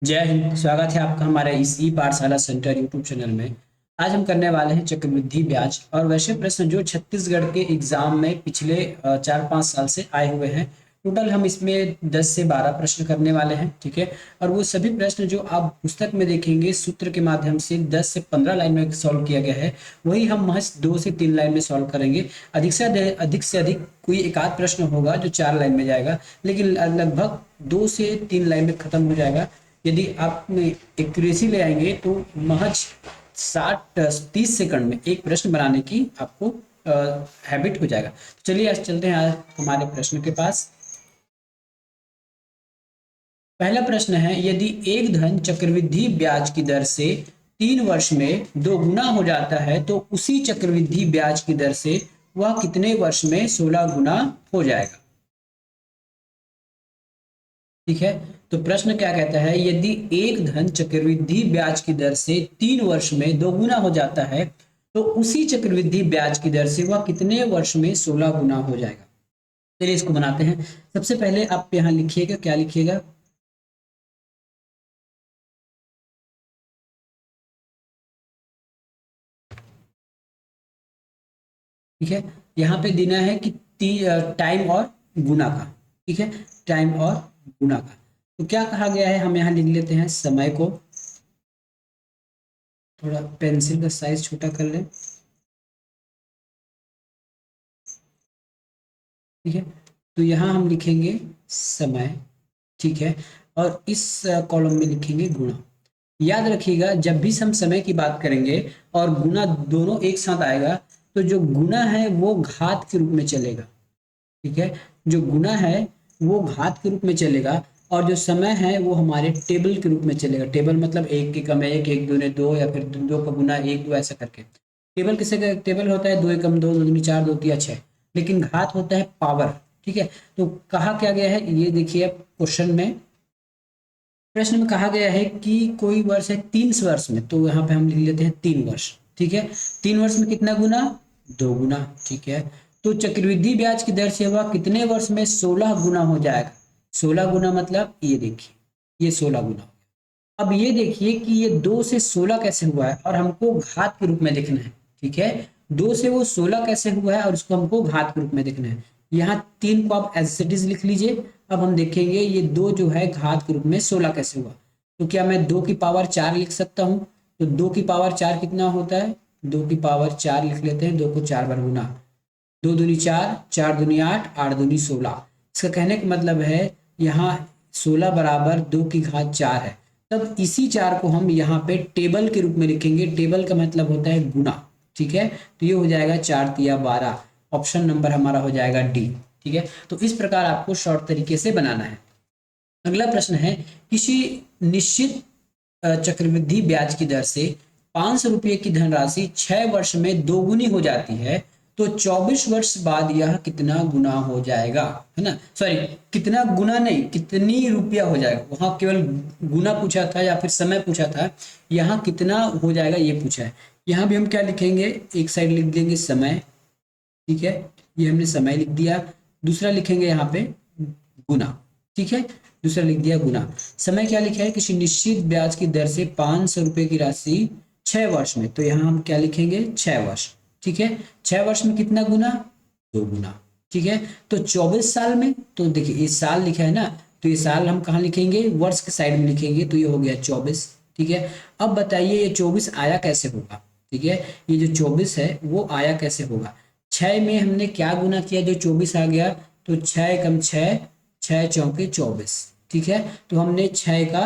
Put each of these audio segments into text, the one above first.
जय हिंद। स्वागत है आपका हमारे इस ई पाठशाला सेंटर यूट्यूब चैनल में। आज हम करने वाले हैं चक्रवृद्धि ब्याज और वैसे प्रश्न जो छत्तीसगढ़ के एग्जाम में पिछले 4-5 साल से आए हुए हैं। टोटल हम इसमें 10 से 12 प्रश्न करने वाले हैं, ठीक है। और वो सभी प्रश्न जो आप पुस्तक में देखेंगे सूत्र के माध्यम से 10 से 15 लाइन में सॉल्व किया गया है, वही हम महज 2 से 3 लाइन में सॉल्व करेंगे। अधिक से अधिक कोई एक आध प्रश्न होगा जो 4 लाइन में जाएगा, लेकिन लगभग 2 से 3 लाइन में खत्म हो जाएगा। यदि आप एक्यूरेसी ले आएंगे तो महज 30 सेकंड में एक प्रश्न बनाने की आपको हैबिट हो जाएगा। तो चलिए आज चलते हैं आज हमारे प्रश्न के पास। पहला प्रश्न है, यदि एक धन चक्रवृद्धि ब्याज की दर से 3 वर्ष में 2 गुना हो जाता है तो उसी चक्रवृद्धि ब्याज की दर से वह कितने वर्ष में 16 गुना हो जाएगा। ठीक है, तो प्रश्न क्या कहता है, यदि एक धन चक्रवृद्धि ब्याज की दर से 3 वर्ष में 2 गुना हो जाता है तो उसी चक्रवृद्धि ब्याज की दर से वह कितने वर्ष में 16 गुना हो जाएगा। चलिए इसको बनाते हैं। सबसे पहले आप यहाँ लिखिएगा, क्या लिखिएगा। ठीक है, यहाँ पे देना है कि टाइम और गुना का। ठीक है, टाइम और गुना का। तो क्या कहा गया है, हम यहाँ लिख लेते हैं समय को। थोड़ा पेंसिल का साइज छोटा कर लें। ठीक है, तो यहाँ हम लिखेंगे समय। ठीक है, और इस कॉलम में लिखेंगे गुणा। याद रखिएगा, जब भी हम समय की बात करेंगे और गुना दोनों एक साथ आएगा तो जो गुना है वो घात के रूप में चलेगा। ठीक है, जो गुना है वो घात के रूप में चलेगा और जो समय है वो हमारे टेबल के रूप में चलेगा। टेबल मतलब एक के कम एक, एक दूने दो, या फिर दो का गुना एक, दो, ऐसा करके। टेबल किसे टेबल होता है, दो एकम दो, दो दूनी चार, दो तिया छह। लेकिन घात होता है पावर। ठीक है, तो कहा क्या गया है, ये देखिए अब क्वेश्चन में, प्रश्न में कहा गया है कि कोई वर्ष है 3 वर्ष में, तो यहाँ पे हम लिख लेते हैं 3 वर्ष। ठीक है, 3 वर्ष में कितना गुना, 2 गुना। ठीक है, तो चक्रवृद्धि ब्याज की दर से वह कितने वर्ष में 16 गुना हो जाएगा। 16 गुना मतलब ये देखिए, ये 16 गुना। अब ये देखिए कि ये 2 से 16 कैसे हुआ है और हमको घात के रूप में लिखना है। ठीक है, 2 से वो 16 कैसे हुआ है और उसको हमको घात के रूप में लिखना है। यहाँ 3 को आप एज इट इज लिख लीजिए। अब हम देखेंगे ये 2 जो है घात के रूप में 16 कैसे हुआ। तो क्या मैं 2 की पावर 4 लिख सकता हूँ। तो 2 की पावर 4 कितना होता है, 2 की पावर 4 लिख लेते हैं। 2 को 4 बार गुना, 2 दूनी 4, 4 दूनी 8, 8 दूनी 16। इसका कहने का मतलब है यहाँ 16 बराबर 2 की घात 4 है। तब इसी 4 को हम यहाँ पे टेबल के रूप में लिखेंगे। टेबल का मतलब होता है गुना। ठीक है, तो ये हो जाएगा 4 तिया 12। ऑप्शन नंबर हमारा हो जाएगा डी। ठीक है, तो इस प्रकार आपको शॉर्ट तरीके से बनाना है। अगला प्रश्न है, किसी निश्चित चक्रवृद्धि ब्याज की दर से 500 रुपये की धनराशि 6 वर्ष में 2 गुनी हो जाती है तो 24 वर्ष बाद यह कितना गुना हो जाएगा, है ना। सॉरी, कितना गुना नहीं, कितनी रुपया हो जाएगा। वहां केवल गुना पूछा था या फिर समय पूछा था, यहाँ कितना हो जाएगा ये पूछा है। यहाँ भी हम क्या लिखेंगे, एक साइड लिख देंगे समय। ठीक है, ये हमने समय लिख दिया। दूसरा लिखेंगे यहाँ पे गुना। ठीक है, दूसरा लिख दिया गुना। समय क्या लिखा है, किसी निश्चित ब्याज की दर से 500 रुपए की राशि 6 वर्ष में, तो यहाँ हम क्या लिखेंगे 6 वर्ष। ठीक है, 6 वर्ष में कितना गुना, 2 गुना। ठीक है, तो 24 साल में, तो देखिए ये साल लिखा है ना, तो ये साल हम कहाँ लिखेंगे, वर्ष के साइड में लिखेंगे, तो ये हो गया 24। ठीक है, अब बताइए ये 24 आया कैसे होगा। ठीक है, ये जो 24 है वो आया कैसे होगा। 6 में हमने क्या गुना किया जो 24 आ गया, तो 6 एकम 6, 6 चौके 24। ठीक है, तो हमने 6 का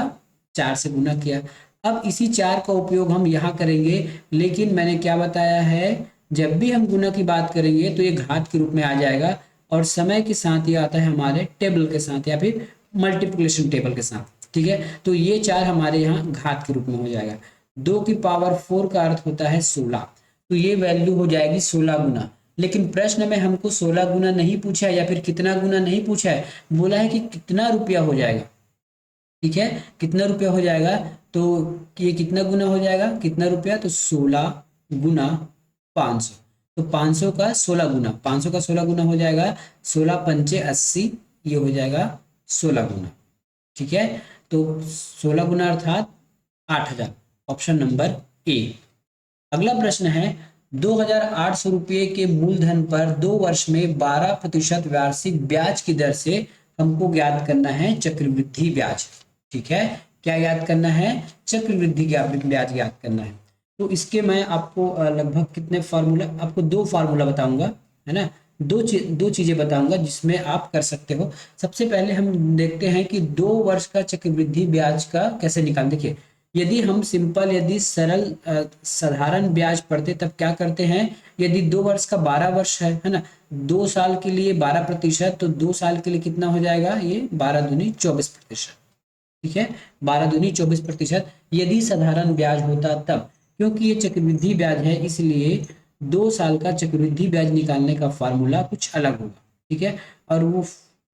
4 से गुना किया। अब इसी 4 का उपयोग हम यहाँ करेंगे, लेकिन मैंने क्या बताया है, जब भी हम गुना की बात करेंगे तो ये घात के रूप में आ जाएगा और समय के साथ ये आता है हमारे टेबल के साथ या फिर मल्टीप्लिकेशन टेबल के साथ। ठीक है, तो ये 4 हमारे यहाँ घात के रूप में हो जाएगा। 2 की पावर 4 का अर्थ होता है 16, तो ये वैल्यू हो जाएगी 16 गुना। लेकिन प्रश्न में हमको 16 गुना नहीं पूछा है या फिर कितना गुना नहीं पूछा है, बोला है कि कितना रुपया हो जाएगा। ठीक है, कितना रुपया हो जाएगा, तो ये कितना गुना हो जाएगा, कितना रुपया, तो 16 गुना 500। तो 500 का 16 गुना, 500 का 16 गुना हो जाएगा 16 पंचे 80, ये हो जाएगा 16 गुना। ठीक है, तो 16 गुना अर्थात 8,000, ऑप्शन नंबर ए। अगला प्रश्न है 2,800 रुपये के मूलधन पर 2 वर्ष में 12% वार्षिक ब्याज की दर से हमको ज्ञात करना है चक्रवृद्धि ब्याज। ठीक है, क्या याद करना है? चक्रवृद्धि ब्याज याद करना है। तो इसके मैं आपको लगभग कितने फार्मूला, आपको 2 फार्मूला बताऊंगा, है ना। दो चीजें बताऊंगा जिसमें आप कर सकते हो। सबसे पहले हम देखते हैं कि 2 वर्ष का चक्रवृद्धि ब्याज का कैसे निकाल। देखिए, यदि हम सिंपल, यदि सरल साधारण ब्याज पढ़ते तब क्या करते हैं, यदि 2 वर्ष का 12 वर्ष है ना, 2 साल के लिए 12%, तो 2 साल के लिए कितना हो जाएगा, ये 12 दूनी 24%। ठीक है, 12 दूनी 24%। यदि साधारण ब्याज होता तब, क्योंकि ये चक्रवृद्धि ब्याज है इसलिए 2 साल का चक्रवृद्धि ब्याज निकालने का फार्मूला कुछ अलग होगा। ठीक है, और वो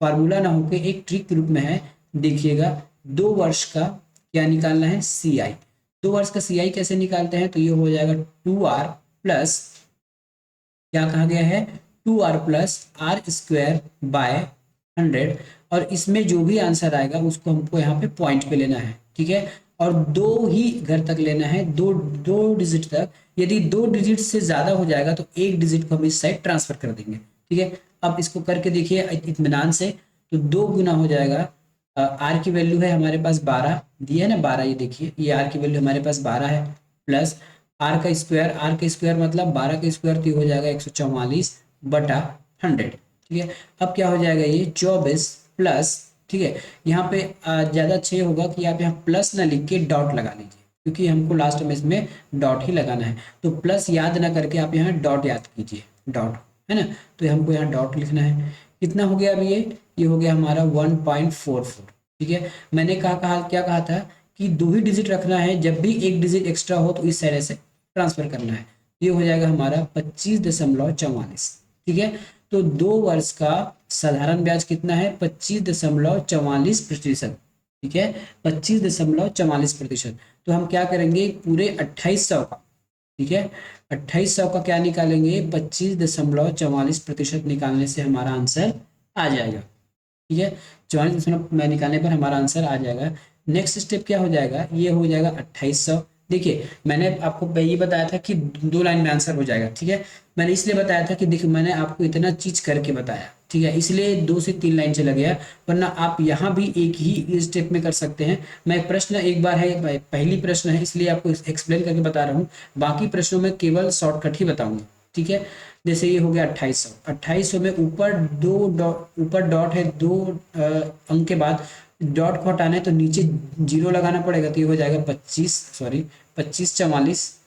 फार्मूला ना होकर एक ट्रिक के रूप में है। देखिएगा, 2 वर्ष का क्या निकालना है, सी आई। 2 वर्ष का सी आई कैसे निकालते हैं, तो ये हो जाएगा 2r प्लस, क्या कहा गया है, 2r प्लस r² बाय 100। और इसमें जो भी आंसर आएगा उसको हमको यहाँ पे पॉइंट पे लेना है। ठीक है, और 2 ही घर तक लेना है, दो डिजिट तक। यदि 2 डिजिट से ज्यादा हो जाएगा तो 1 डिजिट को हम इस साइड ट्रांसफर कर देंगे। ठीक है, अब इसको करके देखिए इत्मीनान से, तो 2 गुना हो जाएगा, आर की वैल्यू है हमारे पास 12 दी है ना, 12, ये देखिए, ये आर की वैल्यू हमारे पास 12 है, प्लस आर का स्क्वायर मतलब 12 का स्क्वायर, तो हो जाएगा 144/100। ठीक है, अब क्या हो जाएगा, ये 24 प्लस, ठीक है, यहाँ पे ज़्यादा अच्छे होगा कि आप यहाँ प्लस ना लिख के डॉट लगा लीजिए, क्योंकि हमको लास्ट में इसमें डॉट ही लगाना है। तो प्लस याद ना करके आप यहाँ डॉट याद कीजिए, डॉट, है ना। तो हमको यहाँ डॉट लिखना है। कितना हो गया अभी, ये हो गया हमारा 1.44। ठीक है, मैंने क्या कहा था कि 2 ही डिजिट रखना है, जब भी एक डिजिट एक्स्ट्रा हो तो इस साइड से ट्रांसफर करना है। ये हो जाएगा हमारा 25.44। ठीक है, तो 2 वर्ष का साधारण ब्याज कितना है, 25.44%। ठीक है, 25.44%। तो हम क्या करेंगे, पूरे 2800 का, ठीक है, 2800 का क्या निकालेंगे, 25.44% निकालने से हमारा आंसर आ जाएगा। ठीक है, 44 में निकालने पर हमारा आंसर आ जाएगा। नेक्स्ट स्टेप क्या हो जाएगा, ये हो जाएगा 2800। देखिए, मैंने आपको ये बताया था कि 2 लाइन में आंसर हो जाएगा। ठीक है, मैंने इसलिए बताया था कि देखिए मैंने आपको इतना चीज करके बताया। ठीक है, इसलिए 2 से 3 लाइन चला गया, वरना आप यहाँ भी एक ही स्टेप में कर सकते हैं। मैं प्रश्न एक बार है, पहली प्रश्न है इसलिए आपको एक्सप्लेन करके बता रहा हूँ, बाकी प्रश्नों में केवल शॉर्टकट ही बताऊंगा। ठीक है, जैसे ये हो गया 2800। 2800 में ऊपर डॉट है, 2 अंक के बाद डॉट को हटाना है तो नीचे 0 लगाना पड़ेगा, तो ये हो जाएगा 2544।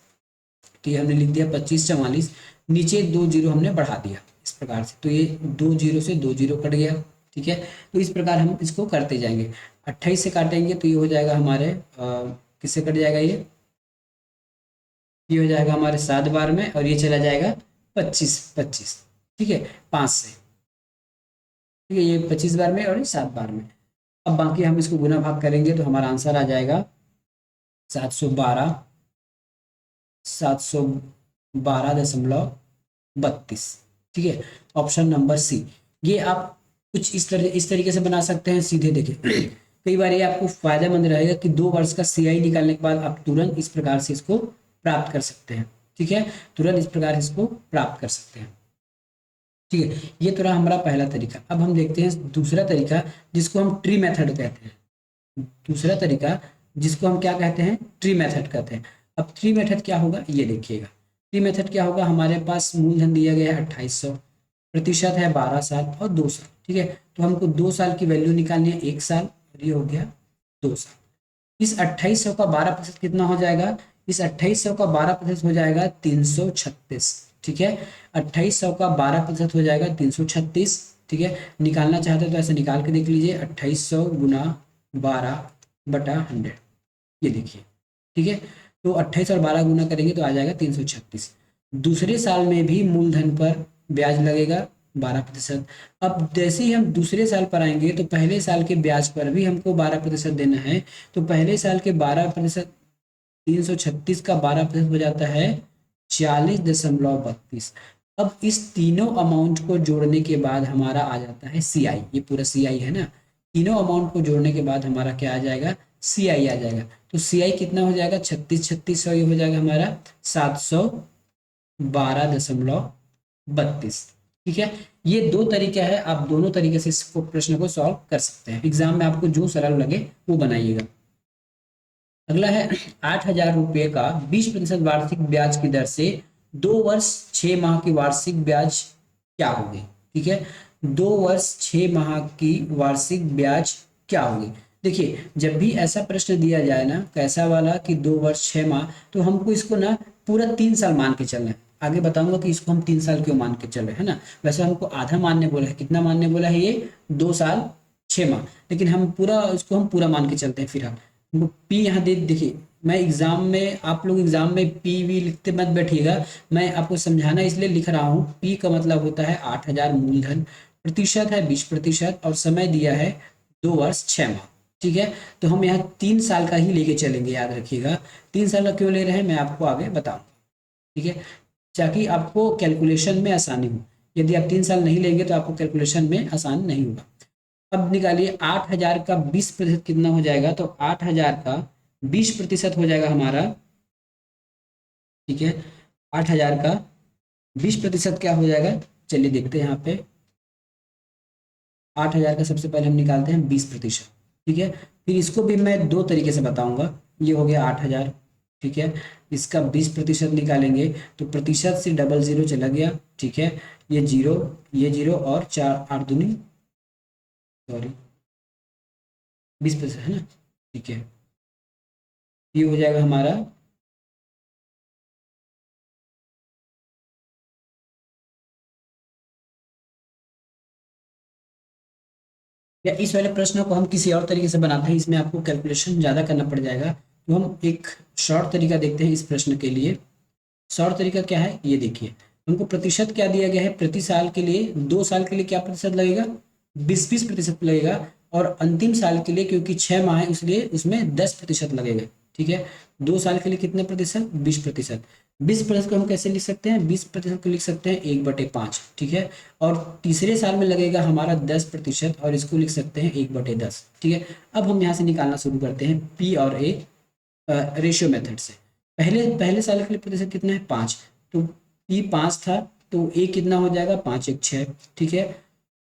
तो ये हमने लिख दिया 2544, नीचे 2 0 हमने बढ़ा दिया इस प्रकार से, तो ये 2 0 से 2 0 कट गया। ठीक है, तो इस प्रकार हम इसको करते जाएंगे। 28 से काटेंगे तो ये हो जाएगा हमारे किससे कट जाएगा, ये हो जाएगा हमारे 7 बार में, और ये चला जाएगा 25। ठीक है, 5 से, ठीक है, ये 25 बार में और ये 7 बार में। अब बाकी हम इसको गुना भाग करेंगे तो हमारा आंसर आ जाएगा 712.32। ठीक है, ऑप्शन नंबर सी। ये आप कुछ इस तरीके से बना सकते हैं, सीधे देखिए। कई बार ये आपको फायदेमंद रहेगा कि 2 वर्ष का सीआई निकालने के बाद आप तुरंत इस प्रकार से इसको प्राप्त कर सकते हैं। ठीक है, तुरंत इस प्रकार इसको प्राप्त कर सकते हैं। ठीक है, ये तो रहा हमारा पहला तरीका। अब हम देखते हैं दूसरा तरीका, जिसको हम ट्री मेथड कहते हैं। दूसरा तरीका जिसको हम क्या कहते हैं, ट्री मेथड कहते हैं। अब ट्री मेथड क्या होगा, ये देखिएगा। ट्री मेथड क्या होगा, हमारे पास मूलधन दिया गया है 2800, प्रतिशत है 12 साल और 2 साल। ठीक है, तो हमको 2 साल की वैल्यू निकालनी है, 1 साल, और ये हो गया 2 साल। इस 2800 का 12% कितना हो जाएगा, इस 2800 का 12% हो जाएगा 336। ठीक है, 2800 का 12% हो जाएगा 336। ठीक है, निकालना चाहते हो तो ऐसे निकाल के देख लीजिए, 2800 गुना 12/100, ये देखिए। ठीक है, तो 28 और 12 गुना करेंगे तो आ जाएगा 336। दूसरे साल में भी मूलधन पर ब्याज लगेगा 12%। अब जैसे ही हम दूसरे साल पर आएंगे तो पहले साल के ब्याज पर भी हमको 12% देना है। तो पहले साल के 12%, 336 का 12% हो जाता है 40.32। अब इस तीनों अमाउंट को जोड़ने के बाद हमारा आ जाता है सीआई, ये पूरा सीआई है ना, तीनों अमाउंट को जोड़ने के बाद हमारा क्या आ जाएगा, सी आई आ जाएगा। तो सी आई कितना हो जाएगा, 36 ये हो जाएगा हमारा 712.32। ठीक है, ये दो तरीका है, आप दोनों तरीके से इस प्रश्न को सॉल्व कर सकते हैं। एग्जाम में आपको जो सरल लगे वो बनाइएगा। अगला है 8,000 रुपये का 20% वार्षिक ब्याज की दर से 2 वर्ष 6 माह की वार्षिक ब्याज क्या होगी। ठीक है, 2 वर्ष 6 माह की वार्षिक ब्याज क्या होगी। देखिए, जब भी ऐसा प्रश्न दिया जाए ना, कैसा वाला कि 2 वर्ष 6 माह, तो हमको इसको ना पूरा 3 साल मान के चलना है। आगे बताऊंगा कि इसको हम 3 साल क्यों मान के चल रहे हैं ना। वैसे हमको आधा मानने बोला है, कितना मानने बोला है, ये 2 साल 6 माह, लेकिन हम पूरा इसको हम पूरा मान के चलते हैं फिलहाल। पी यहाँ दे, देखिए मैं एग्जाम में, आप लोग एग्जाम में पी वी लिखते मत बैठिएगा, मैं आपको समझाना इसलिए लिख रहा हूँ। पी का मतलब होता है 8,000 मूलधन, प्रतिशत है 20%, और समय दिया है 2 वर्ष 6 माह। ठीक है, तो हम यहाँ 3 साल का ही लेके चलेंगे, याद रखिएगा। 3 साल का क्यों ले रहे हैं मैं आपको आगे बताऊँ। ठीक है, ताकि आपको कैलकुलेशन में आसानी हो। यदि आप 3 साल नहीं लेंगे तो आपको कैलकुलेशन में आसान नहीं होगा। अब निकालिए 8,000 का 20% कितना हो जाएगा, तो 8,000 का 20% हो जाएगा हमारा। ठीक है, 8,000 का 20% क्या हो जाएगा, चलिए देखते हैं यहाँ पे। 8,000 का सबसे पहले हम निकालते हैं 20%। ठीक है, फिर इसको भी मैं दो तरीके से बताऊंगा। ये हो गया 8,000। ठीक है, इसका 20% निकालेंगे तो प्रतिशत से डबल जीरो चला गया। ठीक है, ये जीरो, ये जीरो, और 4 8 दूनी, सॉरी 20% है ना। ठीक है, ये हो जाएगा हमारा, या इस वाले प्रश्न को हम किसी और तरीके से बनाते हैं, इसमें आपको कैलकुलेशन ज़्यादा करना पड़ जाएगा। तो हम एक शॉर्ट तरीका देखते हैं इस प्रश्न के लिए। शॉर्ट तरीका क्या है, ये देखिए। हमको प्रतिशत क्या दिया गया है, प्रति साल के लिए, 2 साल के लिए क्या प्रतिशत लगेगा, 20% लगेगा। और अंतिम साल के लिए क्योंकि 6 माह है इसलिए उसमें 10% लगेगा। ठीक है, 2 साल के लिए कितने प्रतिशत, 20%। 20% को हम कैसे लिख सकते हैं, 20% को लिख सकते हैं 1/5। ठीक है, और तीसरे साल में लगेगा हमारा 10%, और इसको लिख सकते हैं 1/10। ठीक है, अब हम यहाँ से निकालना शुरू करते हैं पी और ए रेशियो मेथड से। पहले पहले साल के लिए प्रतिशत कितना है, 5। तो पी 5 था, तो ए कितना हो जाएगा, 5 1 6। ठीक है,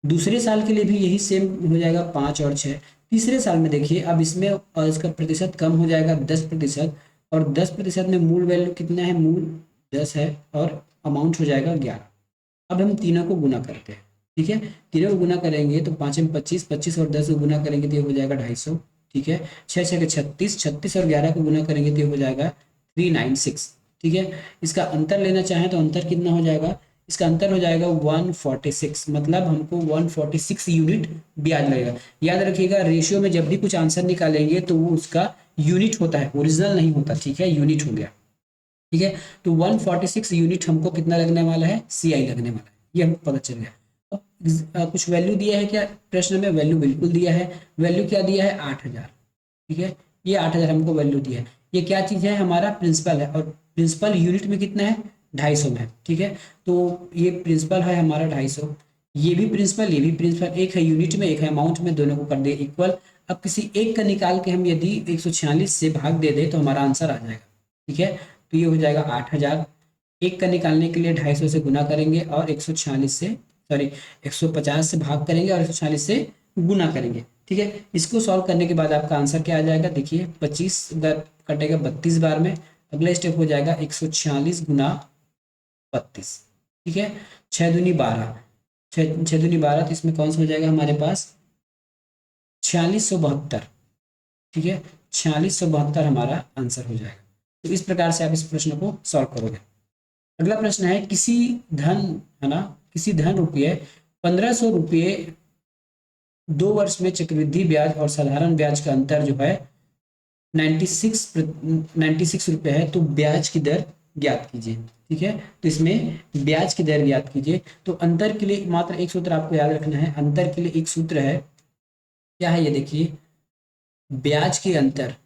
दूसरे साल के लिए भी यही सेम हो जाएगा, 5 और 6। तीसरे साल में देखिए, अब इसमें इसका प्रतिशत कम हो जाएगा, 10%। और 10% में मूल वैल्यू कितना है, मूल 10 है, और अमाउंट हो जाएगा 11। अब हम तीनों को गुना करते हैं। ठीक है, तीनों को गुना करेंगे तो 5 में 25, 25 और 10 को गुना करेंगे तो ये हो जाएगा 250। ठीक है, 6 6 के 36, 36 और 11 को गुना करेंगे तो ये हो जाएगा 396। ठीक है, इसका अंतर लेना चाहें तो अंतर कितना हो जाएगा, इसका अंतर हो जाएगा 146, मतलब हमको 146 यूनिट ब्याज लगेगा। याद रखिएगा, रेशियो में जब भी कुछ आंसर निकालेंगे तो वो उसका यूनिट होता है, ओरिजिनल नहीं होता। ठीक है, यूनिट हो गया। ठीक है, तो 146 यूनिट हमको कितना लगने वाला है, सी आई लगने वाला है, ये हमको पता चल गया। अब कुछ वैल्यू दिया है क्या प्रश्न में, वैल्यू बिल्कुल दिया है। वैल्यू क्या दिया है, 8,000। ठीक है, ये 8,000 हमको वैल्यू दिया है। ये क्या चीज़ है, हमारा प्रिंसिपल है, और प्रिंसिपल यूनिट में कितना है, 250 में है। ठीक है, तो ये प्रिंसिपल है हमारा 250, ये भी प्रिंसिपल, ये भी प्रिंसिपल, एक है यूनिट में, एक है अमाउंट में, दोनों को कर दे इक्वल। अब किसी एक का निकाल के हम यदि 146 से भाग दे दे तो हमारा आंसर आ जाएगा। ठीक है, तो ये हो जाएगा 8,000। एक का निकालने के लिए 250 से गुना करेंगे और 146 से, सॉरी 150 से भाग करेंगे और 146 से गुना करेंगे। ठीक है, इसको सॉल्व करने के बाद आपका आंसर क्या आ जाएगा, देखिए 25 कटेगा 32 बार में। अगला स्टेप हो जाएगा 146 गुना 32। ठीक है, 6 दूनी 12, 6 6 दूनी 12, तो इसमें कौन सा हो जाएगा हमारे पास, 4672। ठीक है, 4672 हमारा आंसर हो जाएगा। तो इस प्रकार से आप इस प्रश्न को सॉल्व करोगे। अगला प्रश्न है, किसी धन, है ना, किसी धन रुपये 1,500 रुपये 2 वर्ष में चक्रवृद्धि ब्याज और साधारण ब्याज का अंतर जो है 96 रुपये है, तो ब्याज की दर ज्ञात कीजिए। ठीक है, तो इसमें ब्याज की दर ज्ञात कीजिए। तो अंतर के लिए मात्र एक सूत्र आपको याद रखना है, अंतर के लिए एक सूत्र है, क्या है ये देखिए, ब्याज के अंतर, है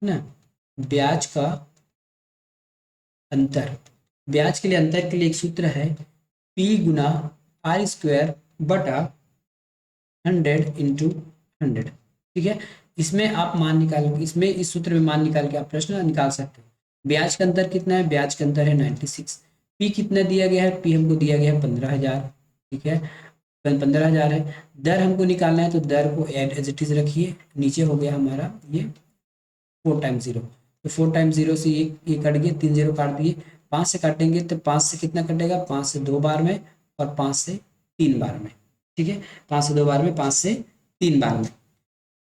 ना, ब्याज का अंतर, ब्याज के लिए अंतर के लिए एक सूत्र है, पी गुना आर स्क्वायर बटा 100 इंटू 100, ठीक है। इसमें आप मान निकाल, इसमें इस सूत्र में मान निकाल के आप प्रश्न निकाल सकते हो। ब्याज का अंतर कितना है, ब्याज का अंतर है 96। पी कितना दिया गया है, पी हमको दिया गया है 15,000, ठीक है, 15,000 है। दर हमको निकालना है तो दर को एज इट इज रखिए, नीचे हो गया हमारा ये 4 टाइम्स 0, तो 4 टाइम्स 0 से एक कट गए, 3 0 काट दिए, 5 से काटेंगे तो 5 से कितना कटेगा, 5 से 2 बार में और 5 से 3 बार में, ठीक है, 5 से 2 बार में, 5 से 3 बार में।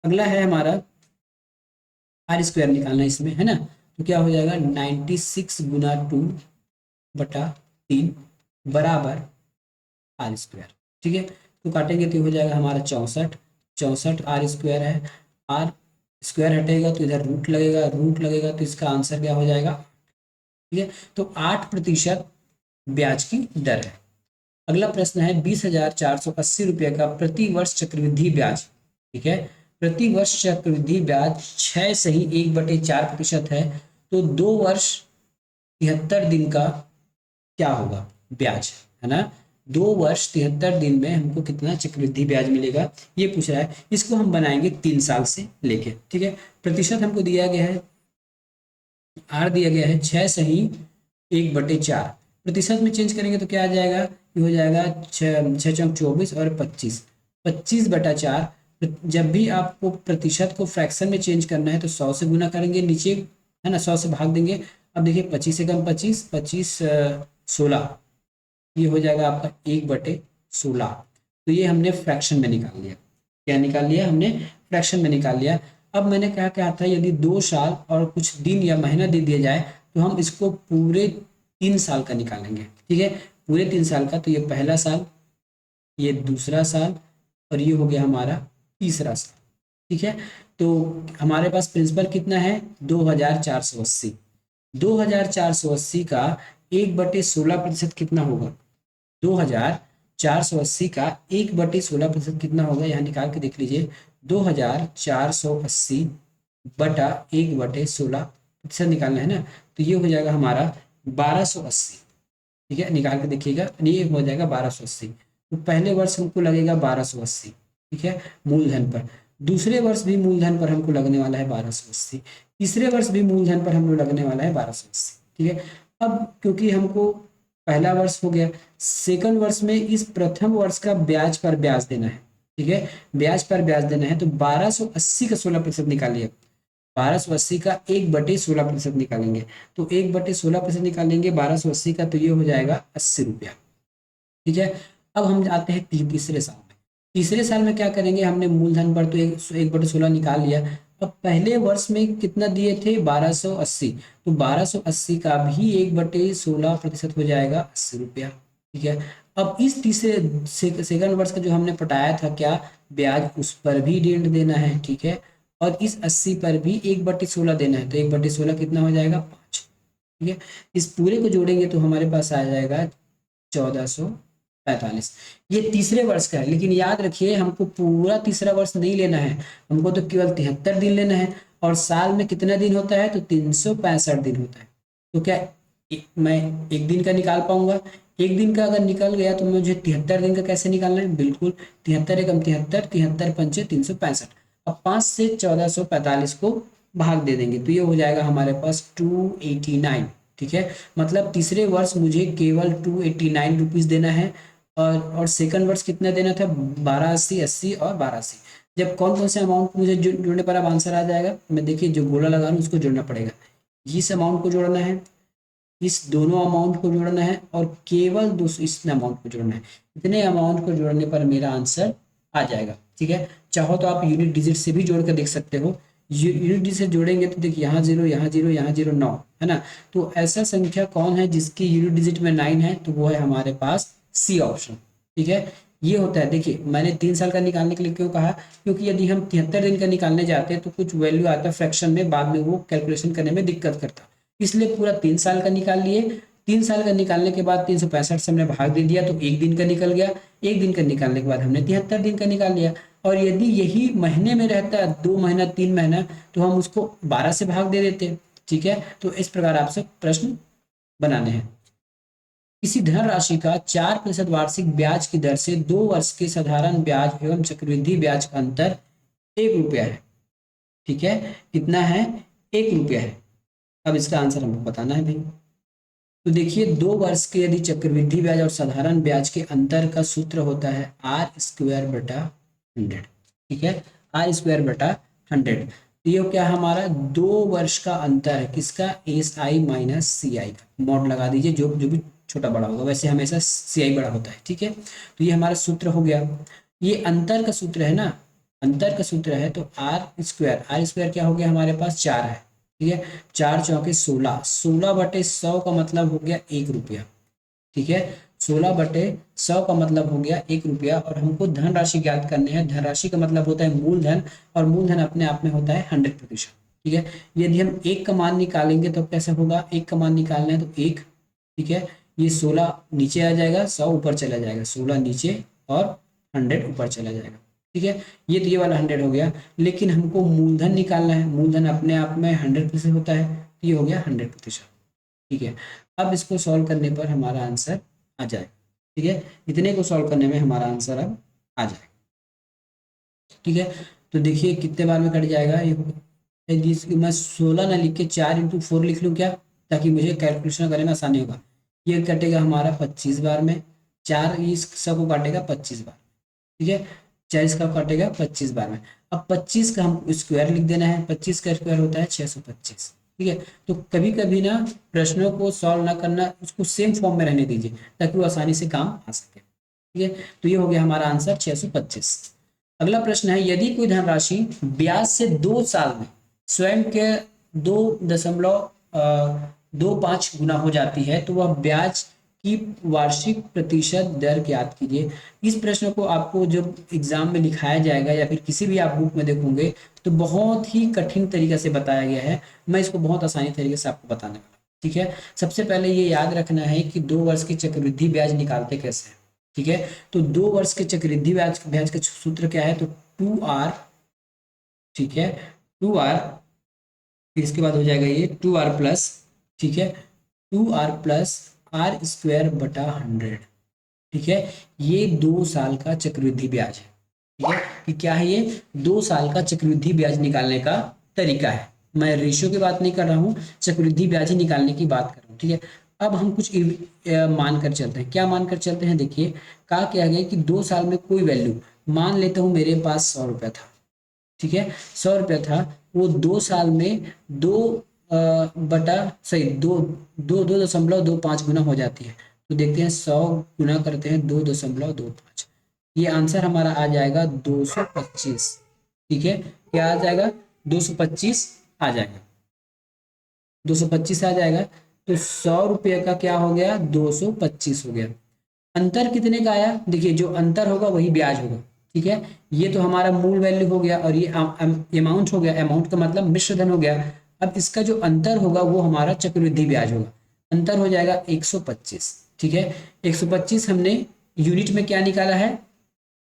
अगला है हमारा आर स्क्वायर निकालना है इसमें, है ना, तो क्या हो जाएगा 96 गुना 2/3 बराबर आर स्क्वायर, ठीक है। तो काटेंगे तो हो जाएगा हमारा 64, 64 आर स्क्वायर है, आर स्क्वायर हटेगा तो इधर रूट लगेगा, रूट लगेगा तो इसका आंसर क्या हो जाएगा, ठीक है। तो 8% ब्याज की दर है। अगला प्रश्न है 20,480 रुपये का प्रति वर्ष चक्रवृद्धि ब्याज, ठीक है, प्रति वर्ष चक्रवृद्धि ब्याज 6 से ही 1/4% है, तो 2 वर्ष 73 दिन का क्या होगा ब्याज, है ना, 2 वर्ष 73 दिन में हमको कितना चक्रवृद्धि ब्याज मिलेगा, ये पूछ रहा है। इसको हम बनाएंगे 3 साल से लेके, ठीक है। प्रतिशत हमको दिया गया है, आर दिया गया है 6 से ही 1/4, प्रतिशत में चेंज करेंगे तो क्या आ जाएगा, ये हो जाएगा 6 6 चौक 24 और 25, 25/4। जब भी आपको प्रतिशत को फ्रैक्शन में चेंज करना है तो 100 से गुना करेंगे नीचे, है ना, 100 से भाग देंगे। अब देखिए 25 से कम 25, 25 16, ये हो जाएगा आपका 1/16। तो ये हमने फ्रैक्शन में निकाल लिया, क्या निकाल लिया हमने, फ्रैक्शन में निकाल लिया। अब मैंने क्या था, यदि 2 साल और कुछ दिन या महीना दे दिया जाए तो हम इसको पूरे 3 साल का निकालेंगे, ठीक है, पूरे 3 साल का। तो ये पहला साल, ये दूसरा साल और ये हो गया हमारा तीसरा साल, ठीक है। तो हमारे पास प्रिंसिपल कितना है 2,480, 2,480 का 1/16% कितना होगा, 2,480 का 1/16% कितना होगा, यहाँ निकाल के देख लीजिए, 2,480 बटा 1/16% निकालना है ना, तो ये हो जाएगा हमारा 1,280, ठीक है, निकाल के देखिएगा, ये हो जाएगा 1,280। तो पहले वर्ष हमको लगेगा 1,280, ठीक है, मूलधन पर। दूसरे वर्ष भी मूलधन पर हमको लगने वाला है 1,280, तीसरे वर्ष भी मूलधन पर हमको लगने वाला है 1,280, ठीक है। अब क्योंकि हमको पहला वर्ष हो गया, सेकंड वर्ष में इस प्रथम वर्ष का ब्याज पर ब्याज देना है, ठीक है, ब्याज पर ब्याज देना है, तो 1,280 का 16% निकालिए, 1,280 का 1/16% निकालेंगे, तो 1/16% निकालेंगे 1,280 का, तो ये हो जाएगा 80 रुपया, ठीक है। अब हम जाते हैं तीसरे साल में, तीसरे साल में क्या करेंगे, हमने मूलधन पर तो 1/16 निकाल लिया। अब पहले वर्ष में कितना दिए थे 1,280, तो 1,280 का भी 1/16% हो जाएगा 80 रुपया, ठीक है। अब इस तीसरे सेकंड वर्ष का जो हमने पटाया था क्या ब्याज, उस पर भी डेंट देना है, ठीक है, और इस 80 पर भी 1/16 देना है, तो 1/16 कितना हो जाएगा 5, ठीक है। इस पूरे को जोड़ेंगे तो हमारे पास आ जाएगा 1,445। ये तीसरे वर्ष का है, लेकिन याद रखिए हमको पूरा तीसरा वर्ष नहीं लेना है, हमको तो केवल 73 दिन लेना है, और साल में कितना दिन होता है, तो 365 दिन होता है। तो क्या मैं एक दिन का निकाल पाऊंगा, एक दिन का अगर निकल गया तो मुझे 73 दिन का कैसे निकालना है, बिल्कुल 73 एकम 73, 73 पंचे 365। अब 5 से 1,445 को भाग दे देंगे तो ये हो जाएगा हमारे पास 289, ठीक है। मतलब तीसरे वर्ष मुझे केवल 289 रुपीज़ देना है, और सेकंड वर्ष कितना देना था 1,280, 80 और 1,280। जब कौन कौन से अमाउंट मुझे जोड़ने पर अब आंसर आ जाएगा, मैं देखिए जो गोला लगा रहा हूँ उसको जोड़ना पड़ेगा, इस अमाउंट को जोड़ना है, इस दोनों अमाउंट को जोड़ना है, और केवल इस अमाउंट को जोड़ना है। इतने अमाउंट को जोड़ने पर मेरा आंसर आ जाएगा, ठीक है। चाहो तो आप यूनिट डिजिट से भी जोड़ कर देख सकते हो, यूनिट डिजिट से जोड़ेंगे तो देखिए यहाँ 0, यहाँ 0, यहाँ 0, 9, है ना। तो ऐसा संख्या कौन है जिसकी यूनिट डिजिट में 9 है, तो वो है हमारे पास सी ऑप्शन, ठीक है। ये होता है, देखिए मैंने 3 साल का निकालने के लिए क्यों कहा, क्योंकि यदि हम 73 दिन का निकालने जाते हैं तो कुछ वैल्यू आता है फ्रैक्शन में, बाद में वो कैलकुलेशन करने में दिक्कत करता, इसलिए पूरा 3 साल का निकाल लिए। 3 साल का निकालने के बाद 365 से हमने भाग दे दिया तो एक दिन का निकल गया, एक दिन का निकालने के बाद हमने 73 दिन का निकाल लिया। और यदि यही महीने में रहता है 2 महीना 3 महीना तो हम उसको 12 से भाग दे देते, ठीक है। तो इस प्रकार आपसे प्रश्न बनाने हैं। किसी धनराशि का 4% वार्षिक ब्याज की दर से 2 वर्ष के साधारण ब्याज एवं चक्रवृद्धि ब्याज का अंतर 1 रुपया है, ठीक है, कितना है, 1 रुपया है। अब इसका आंसर हमको बताना है भाई। तो देखिए 2 वर्ष के यदि चक्रवृद्धि ब्याज और साधारण ब्याज के अंतर का सूत्र होता है R² बटा 100, ठीक है, R² बटा 100। तो ये क्या हमारा 2 वर्ष का अंतर है, किसका, SI माइनस CI का, मॉड लगा दीजिए, जो जो भी छोटा बड़ा होगा, वैसे हमेशा CI बड़ा होता है, ठीक है। तो ये हमारा सूत्र हो गया। ये अंतर का सूत्र है ना, अंतर का सूत्र है, तो R² क्या हो गया हमारे पास, 4 है, ठीक है, 4 चौके 16, 16/100 का मतलब हो गया 1 रुपया, ठीक है, 16/100 का मतलब हो गया 1 रुपया। और हमको धनराशि ज्ञात करने हैं, धनराशि का मतलब होता है मूलधन, और मूलधन अपने आप में होता है 100%, ठीक है। यदि हम 1 का मान निकालेंगे तो कैसे होगा, 1 का मान निकालना है तो 1, ठीक है, ये 16 नीचे आ जाएगा, 100 ऊपर चला जाएगा, 16 नीचे और 100 ऊपर चला जाएगा, ठीक है। ये तो ये वाला 100 हो गया, लेकिन हमको मूलधन निकालना है, मूलधन अपने आप में 100% होता है, तो ये हो गया 100%, ठीक है। अब इसको सॉल्व करने पर हमारा आंसर आ जाएगा, ठीक है, इतने को सॉल्व करने में हमारा आंसर अब आ जाएगा, ठीक है। तो देखिए कितने बार में कट जाएगा ये, मैं 16 ना लिख के 4 × 4 लिख लूँ क्या, ताकि मुझे कैलकुलेशन करने में आसानी होगा। ये कटेगा हमारा 25 बार में, 4 इस सब को काटेगा 25 बार, ठीक है, 40 का काटेगा 25 बार में। अब 25 का हम स्क्वायर लिख देना है, 25 का स्क्वायर होता है 625, ठीक है। तो कभी कभी ना प्रश्नों को सॉल्व ना करना, उसको सेम फॉर्म में रहने दीजिए, ताकि वो आसानी से काम आ सके, ठीक है। तो ये हो गया हमारा आंसर 625। अगला प्रश्न है, यदि कोई धनराशि ब्याज से 2 साल में स्वयं के 2.25 गुना हो जाती है, तो वह ब्याज की वार्षिक प्रतिशत दर ज्ञात कीजिए। इस प्रश्न को आपको जब एग्जाम में लिखाया जाएगा या फिर किसी भी आप बुक में देखोगे, तो बहुत ही कठिन तरीके से बताया गया है, मैं इसको बहुत आसानी तरीके से आपको बताने वाला, ठीक है। सबसे पहले ये याद रखना है कि 2 वर्ष की चक्रवृद्धि ब्याज निकालते कैसे हैं, ठीक है। तो 2 वर्ष के चक्रवृद्धि ब्याज ब्याज का सूत्र क्या है, तो 2R, ठीक है, 2R, फिर इसके बाद हो जाएगा ये 2R+, ठीक है, 2R+ R²/100, ठीक है। ये 2 साल का चक्रवृद्धि ब्याज है, ठीक है, कि क्या है ये 2 साल का चक्रवृद्धि ब्याज निकालने का तरीका है। मैं रेशियो की बात नहीं कर रहा हूँ, चक्रवृद्धि ब्याज ही निकालने की बात कर रहा हूँ, ठीक है। अब हम कुछ मान कर चलते हैं, क्या मान कर चलते हैं, देखिए कहा क्या गया कि 2 साल में कोई वैल्यू, मान लेता हूँ मेरे पास 100 रुपया था, ठीक है, 100 रुपया था, वो 2 साल में दो बटा सही दो 2.25 गुना हो जाती है। तो देखते हैं 100 गुना करते हैं 2.25, ये आंसर हमारा आ जाएगा 225, ठीक है, क्या आ जाएगा, 225 आ जाएगा, 225 आ जाएगा। तो 100 रुपये का क्या हो गया, 225 हो गया। अंतर कितने का आया, देखिए जो अंतर होगा वही ब्याज होगा, ठीक है। ये तो हमारा मूल वैल्यू हो गया, और ये अमाउंट हो गया, अमाउंट का मतलब मिश्र धन हो गया। अब इसका जो अंतर होगा वो हमारा चक्रवृद्धि ब्याज होगा, अंतर हो जाएगा 125, ठीक है। 125 हमने यूनिट में क्या निकाला है,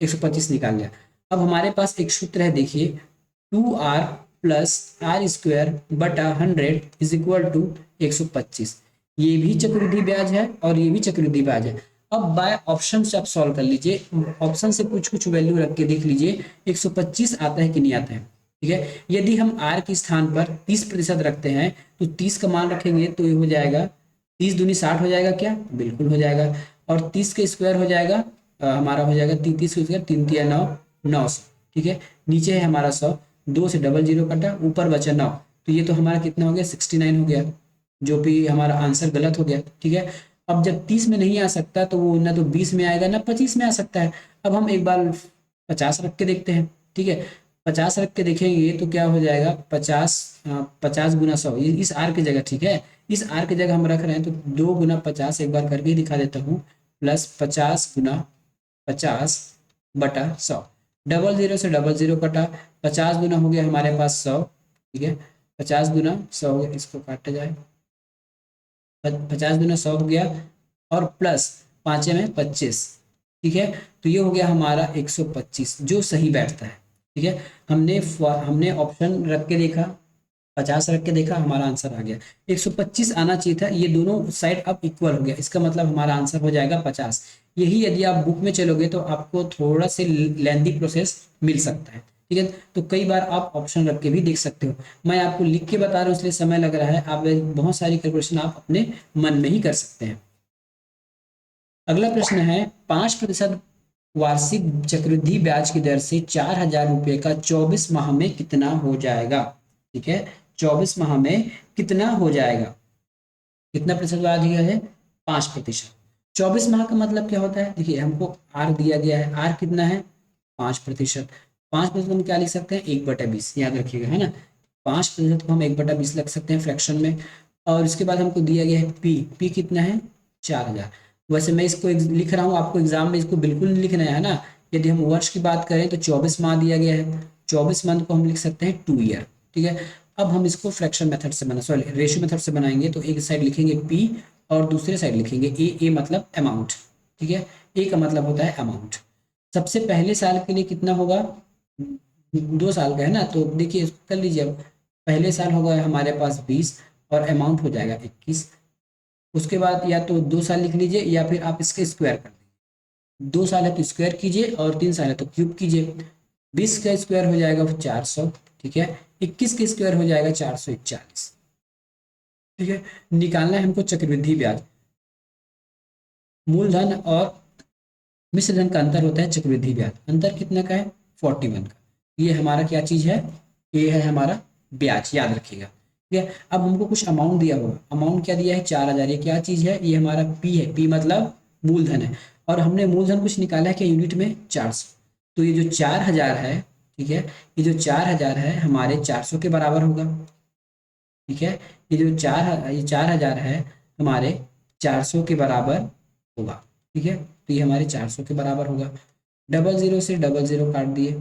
125 निकाल लिया। अब हमारे पास एक सूत्र है, देखिए 2R+R² बटा 100 इज इक्वल टू 125। ये भी चक्रवृद्धि ब्याज है और ये भी चक्रवृद्धि ब्याज है। अब बाय ऑप्शन से आप सॉल्व कर लीजिए, ऑप्शन से कुछ कुछ वैल्यू रख के देख लीजिए 125 आता है कि नहीं आता है, ठीक है। यदि हम R के स्थान पर 30% रखते हैं, तो 30 का मान रखेंगे तो ये हो जाएगा 30 दूनी 60 हो जाएगा क्या, बिल्कुल हो जाएगा। और 30 का स्क्वायर हो जाएगा, हमारा हो जाएगा 30 का स्क्वायर 3 3 9 900, ठीक है। नीचे है हमारा 100, 2 से डबल जीरो कटा, ऊपर बचा 9, तो ये तो हमारा कितना हो गया 69 हो गया, जो भी हमारा आंसर गलत हो गया, ठीक है। अब जब 30 में नहीं आ सकता, तो वो ना तो 20 में आएगा ना 25 में आ सकता है। अब हम एक बार 50 रख के देखते हैं, ठीक है, 50 रख के देखेंगे तो क्या हो जाएगा 50, 50 गुना 100, इस आर की जगह, ठीक है, इस आर की जगह हम रख रहे हैं, तो 2 × 50 एक बार करके दिखा देता हूँ, प्लस 50 × 50 बटा 100, डबल जीरो से डबल जीरो कटा, 50 गुना हो गया हमारे पास 100, ठीक है, 50 गुना 100 हो गया, इसको काटा जाए, 50 गुना 100 हो गया, और प्लस 5 में 25, ठीक है। तो ये हो गया हमारा 125, जो सही बैठता है, ठीक है। हमने ऑप्शन रख के देखा, 50 रख के देखा, हमारा आंसर आ गया 125 आना चाहिए था। ये दोनों साइड अब इक्वल हो गया, इसका मतलब हमारा आंसर हो जाएगा 50। यही यदि आप बुक में चलोगे तो आपको थोड़ा से लेंदी प्रोसेस मिल सकता है, ठीक है। तो कई बार आप ऑप्शन रख के भी देख सकते हो, मैं आपको लिख के बता रहा हूँ इसलिए समय लग रहा है, आप बहुत सारी कैलकुलेशन आप अपने मन में ही कर सकते हैं। अगला प्रश्न है 5% वार्षिक चक्रवृद्धि ब्याज की दर से 4,000 रुपये का 24 माह में कितना हो जाएगा। ठीक है, 24 माह में कितना हो जाएगा, कितना प्रतिशत ब्याज दिया है, 5%। 24 माह का मतलब क्या होता है, देखिए हमको आर दिया गया है, आर कितना है 5%। 5% हम क्या लिख सकते हैं, 1/20, याद रखिएगा, है ना। 5% को हम 1/20 लिख सकते हैं फ्रैक्शन में। और इसके बाद हमको दिया गया है पी, पी कितना है 4,000। वैसे मैं इसको लिख रहा हूँ, आपको एग्जाम में इसको बिल्कुल नहीं लिखना है ना। यदि हम वर्ष की बात करें तो 24 माह दिया गया है, 24 मंथ को हम लिख सकते हैं 2 ईयर। ठीक है, अब हम इसको फ्रैक्शन मेथड से बना सॉरी रेशियो मेथड से बनाएंगे। तो एक साइड लिखेंगे पी और दूसरे साइड लिखेंगे ए, ए मतलब अमाउंट। ठीक है, ए का मतलब होता है अमाउंट। सबसे पहले साल के लिए कितना होगा, 2 साल का है ना, तो देखिए इसको कर लीजिए। अब पहले साल होगा हमारे पास 20 और अमाउंट हो जाएगा 21। उसके बाद या तो 2 साल लिख लीजिए या फिर आप इसके स्क्वायर कर दीजिए। 2 साल है तो स्क्वायर कीजिए और 3 साल है तो क्यूब कीजिए। 20 का स्क्वायर हो जाएगा 400। ठीक है, 21 का स्क्वायर हो जाएगा 441। ठीक है, निकालना है हमको चक्रवृद्धि ब्याज। मूलधन और मिश्र धन का अंतर होता है चक्रवृद्धि ब्याज। अंतर कितना का है, 41 का। ये हमारा क्या चीज है, ये है हमारा ब्याज, याद रखिएगा। ठीक है, अब हमको कुछ अमाउंट दिया होगा, अमाउंट क्या दिया है 4,000। ये क्या चीज है, ये हमारा पी है, पी मतलब मूलधन है। और हमने मूलधन कुछ निकाला है क्या यूनिट में, 400। तो ये जो 4,000 है, ठीक है, ये जो 4,000 है हमारे 400 के बराबर होगा। ठीक है, ये 4,000 है हमारे 400 के बराबर होगा। ठीक है, तो ये हमारे 400 के बराबर होगा। डबल जीरो से डबल जीरो काट दिए।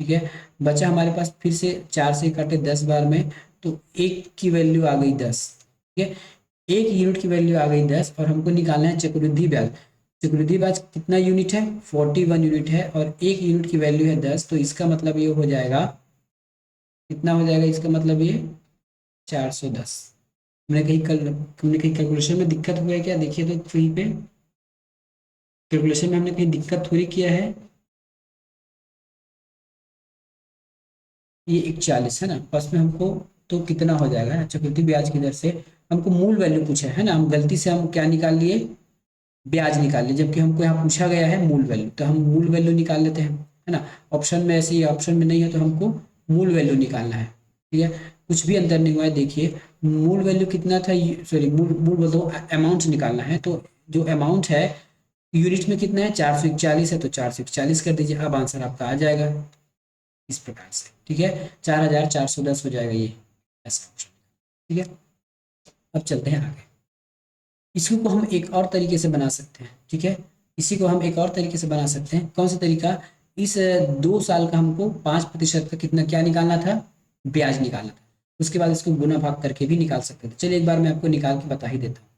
ठीक है, बचा हमारे पास फिर से 4 से काटे 10 बार में, तो एक की वैल्यू आ गई 10। ठीक है, एक यूनिट की वैल्यू आ गई 10 और हमको निकालना है चक्रवृद्धि ब्याज। चक्रवृद्धि ब्याज कितना यूनिट है, 41 यूनिट है और एक यूनिट की वैल्यू है 10। तो इसका मतलब ये हो जाएगा, कितना हो जाएगा इसका मतलब ये 410। हमने कहीं कैलकुलेशन में दिक्कत हुआ है क्या, देखिए तो कहीं पे कैलकुलेशन में हमने कहीं दिक्कत थोड़ी किया है। ये 41 है ना, फर्स्ट में हमको तो कितना हो जाएगा चक्रवृद्धि ब्याज की दर से, हमको मूल वैल्यू पूछा है ना, हम गलती से हम क्या निकाल लिए, ब्याज निकाल लिए, जबकि हमको यहाँ पूछा गया है मूल वैल्यू। तो हम मूल वैल्यू निकाल लेते हैं, है ना। ऑप्शन में ऐसे ही, ऑप्शन में नहीं है तो हमको मूल वैल्यू निकालना है। ठीक है, कुछ भी अंतर नहीं हुआ है, देखिए मूल वैल्यू कितना था, सॉरी मूल मूल बोलता हूँ, अमाउंट निकालना है। तो जो अमाउंट है यूनिट में कितना है, 441 है, तो 441 कर दीजिए, अब आंसर आपका आ जाएगा इस प्रकार से। ठीक है, 4,410 हो जाएगा ये ऐसा ऑप्शन। ठीक है, अब चलते हैं आगे। इसी को हम एक और तरीके से बना सकते हैं। ठीक है, इसी को हम एक और तरीके से बना सकते हैं, कौन सा तरीका, इस 2 साल का हमको 5% का कितना क्या निकालना था, ब्याज निकालना था। उसके बाद इसको गुना भाग करके भी निकाल सकते थे। चलिए एक बार मैं आपको निकाल के बता ही देता हूँ।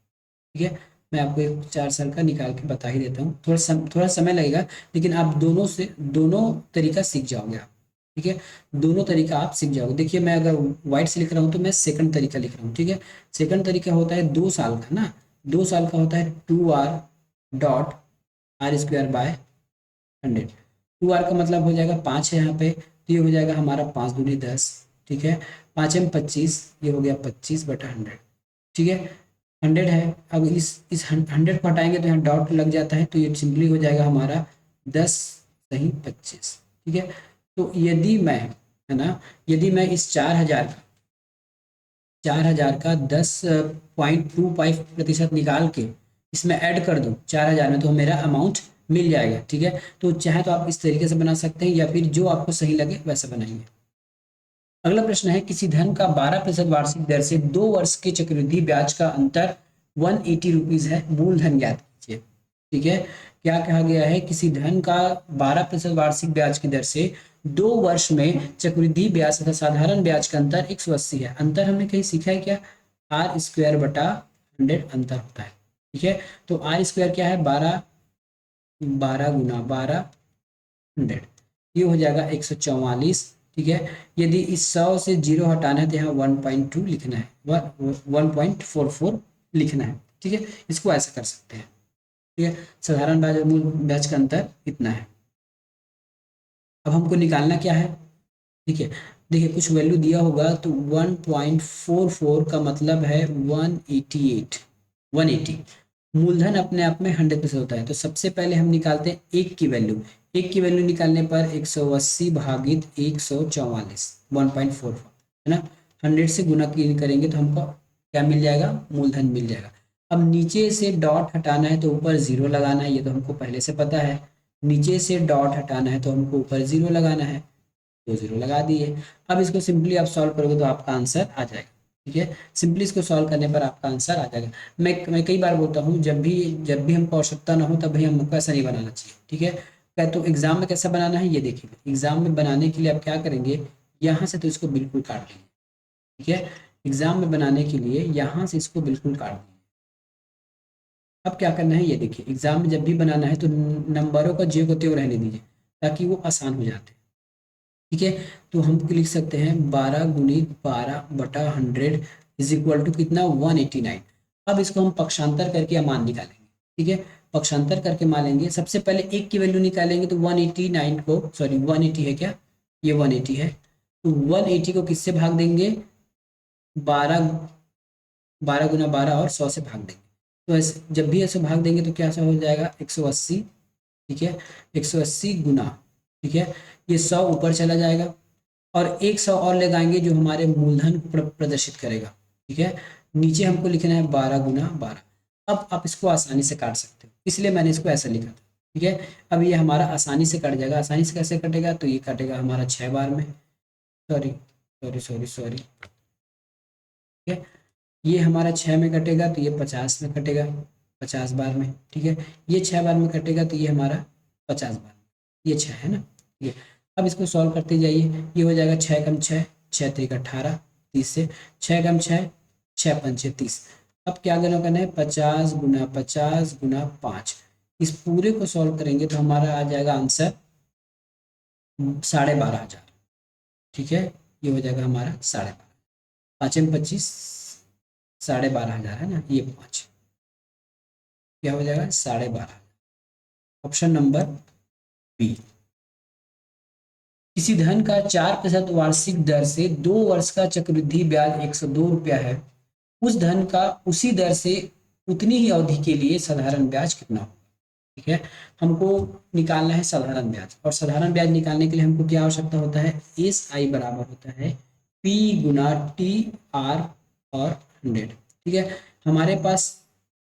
ठीक है, मैं आपको एक 4 साल का निकाल के बता ही देता हूँ, थोड़ा समय लगेगा, लेकिन आप दोनों तरीका सीख जाओगे आप। ठीक है, दोनों तरीका आप सीख जाओगे। देखिए मैं अगर वाइट से लिख रहा हूँ तो मैं सेकंड तरीका लिख रहा हूँ। ठीक है, सेकंड तरीका होता है 2 साल का ना, 2 साल का होता है 2r dot are square by 100। 2r का मतलब हो जाएगा 5 है यहाँ पे, तो ये हो जाएगा हमारा 5 दूनी 10। ठीक है, 5 में 25, ये हो गया 25/100। ठीक है, 100 है। अब इस 100 को हटाएंगे तो यहाँ डॉट लग जाता है, तो ये सिंपली हो जाएगा हमारा 10 सही 25। ठीक है, तो यदि मैं, है ना, यदि मैं इस 4,000 का 10.25% निकाल के इसमें ऐड कर दूं 4,000 में, तो मेरा अमाउंट मिल जाएगा। ठीक है, तो चाहे तो आप इस तरीके से बना सकते हैं या फिर जो आपको सही लगे वैसा बनाइए। अगला प्रश्न है, किसी धन का 12% वार्षिक दर से 2 वर्ष के चक्रवृद्धि ब्याज का अंतर 180 रुपीज है, मूलधन ज्ञात कीजिए। ठीक है, क्या कहा गया है, किसी धन का 12% वार्षिक ब्याज की दर से 2 वर्ष में चक्रवृद्धि ब्याज तथा साधारण ब्याज का अंतर 180 है। अंतर हमने कहीं सीखा है क्या, r²/100 अंतर होता है। ठीक है, तो r² क्या है, 12, 12 गुना 12 100, ये हो जाएगा 144। ठीक है, यदि इस 100 से 0 हटाना है तो यहाँ 1.2 लिखना है, 1.44 लिखना है। ठीक है, इसको ऐसा कर सकते हैं। ठीक है, साधारण ब्याज और मूल ब्याज का अंतर इतना है। अब हमको निकालना क्या है, ठीक है। देखिए कुछ वैल्यू दिया होगा तो 1.44 का मतलब है 188, 180। मूलधन अपने आप में 100% होता है, तो सबसे पहले हम निकालते हैं एक की वैल्यू। एक की वैल्यू निकालने पर 180 भागित 144, 1.44 है ना। 100 से गुना की करेंगे तो हमको क्या मिल जाएगा, मूलधन मिल जाएगा। अब नीचे से डॉट हटाना है तो ऊपर जीरो लगाना है, ये तो हमको पहले से पता है। नीचे से डॉट हटाना है तो हमको ऊपर जीरो लगाना है, दो जीरो लगा दिए। अब इसको सिंपली आप सॉल्व करोगे तो आपका आंसर आ जाएगा। ठीक है, सिंपली इसको सॉल्व करने पर आपका आंसर आ जाएगा। मैं कई बार बोलता हूँ, जब भी हमको आवश्यकता ना हो तभी हमको ऐसा नहीं बनाना चाहिए। ठीक है, तो एग्जाम में कैसा बनाना है ये देखिए। एग्जाम में बनाने के लिए आप क्या करेंगे, यहाँ से तो इसको बिल्कुल काट लेंगे। ठीक है, एग्जाम में बनाने के लिए यहाँ से इसको बिल्कुल काट देंगे। अब क्या करना है ये देखिए, एग्जाम में जब भी बनाना है तो नंबरों का ज्यों को त्यों रहने दीजिए ताकि वो आसान हो जाते हैं। ठीक है, तो हम लिख सकते हैं 12 × 12/100 इज इक्वल टू कितना, 189। अब इसको हम पक्षांतर करके मान निकालेंगे। ठीक है, पक्षांतर करके मान लेंगे। सबसे पहले एक की वैल्यू निकालेंगे तो 189 को, सॉरी 180 है क्या, ये 180 है, तो 180 को किससे भाग देंगे, 12, 12 × 12 और 100 से भाग देंगे। तो ऐसे जब भी ऐसे भाग देंगे तो क्या ऐसा हो जाएगा, 180। ठीक है, 180 गुना, ठीक है, ये 100 ऊपर चला जाएगा और एक 100 और लगाएंगे जो हमारे मूलधन को प्रदर्शित करेगा। ठीक है, नीचे हमको लिखना है 12 × 12। अब आप इसको आसानी से काट सकते हो, इसलिए मैंने इसको ऐसा लिखा था। ठीक है, अब ये हमारा आसानी से कट जाएगा। आसानी से कैसे कटेगा, तो ये कटेगा हमारा 6 बार में, सॉरी सॉरी सॉरी सॉरी। ठीक है, ये हमारा 6 में कटेगा तो ये 50 में कटेगा, 50 बार में। ठीक है, ये 6 बार में कटेगा तो ये हमारा 50 बार में, ये 6 है ना। ठीक है, अब इसको सॉल्व करते जाइए। ये हो जाएगा 6 × 6, 6×3 = 18, 30 से 6 × 6, 6×5 = 30। अब क्या गणना करना है, 50 × 50 × 5। इस पूरे को सॉल्व करेंगे तो हमारा आ जाएगा आंसर 12,500। ठीक है, ये हो जाएगा हमारा 12,500, 5×25 12,500 है ना, ये 5 क्या हो जाएगा, 12,500। Option number B. किसी धन का 4% वार्षिक दर से 2 वर्ष का चक्रवृद्धि ब्याज 102 रुपया है, उस धन का उसी दर से उतनी ही अवधि के लिए साधारण ब्याज कितना होगा। ठीक है, हमको निकालना है साधारण ब्याज, और साधारण ब्याज निकालने के लिए हमको क्या आवश्यकता होता है, एस आई बराबर होता है पी गुना टी आर और 100। ठीक है, हमारे पास